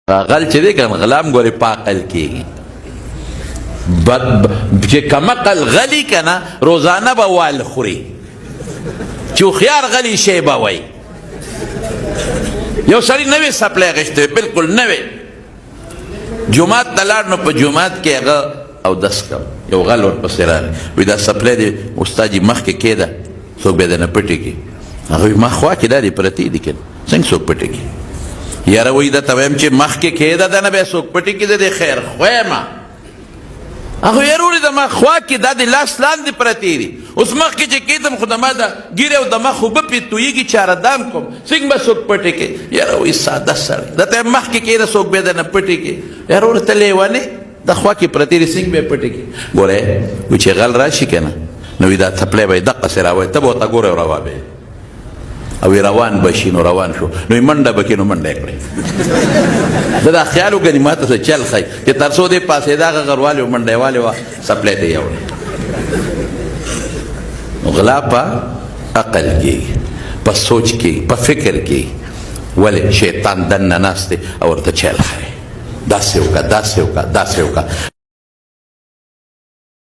غل چې دی کنه غلام ګورې پاقل کېږي چې کمقل غلی کنه روزانه به وال خوري چې هوښیار غلی شی به وایي یو سړي نوې سپلی اخیستی وی بلکل نوې جومات ته لاړ نو په جومات کې هغه اودس کو یو غل ورپسې راغی وی دا سپلی دی استاد جي مخکې کېده څوک بیا دنه پټې کړي هغه وی ما خوا کې دا دې پرتې دي کنه څنګه څوک پټې کړي یاره وی درته وایم چې مخکې کېده دنه بیا څوک پټې کړي د دې خیر خویمه هغه یاره ولې د ما خوا کې دا د لاس لاندې پرتې دي اوس مخکې چې کېدم خو د ما د ګیرې او د مخ اوبه پې تویېږي چارهدام کوم څنګه به څوک پټې کړي یاره وی ساده سړی درته یم مخکې کېده څوک بیا دنه پټې کړي یاره ولې ته لیونې د خوا کې پرتې دي څنګه به یې پټې کړي ګوره وی چې غل راشي که نه نو وی دا څپلی به یې دقسې راوایي ته به ورته ګورې او روا به او روان بشي نو روان شو نو منډه بکې نو منډه یې کړې ده دا خیال وګڼي ما ته څه چل ښایي چې تر څو دې پاسېده هغه غروالې و منډه یې والې وه سپلی ته یې وړې نو غلا په عقل کېږي په سوچ کېږي په فکر کېږي ولې شیطان دننه ناست دی او ورته چل ښایي داسې وکړه داسې وکړه داسې وکړه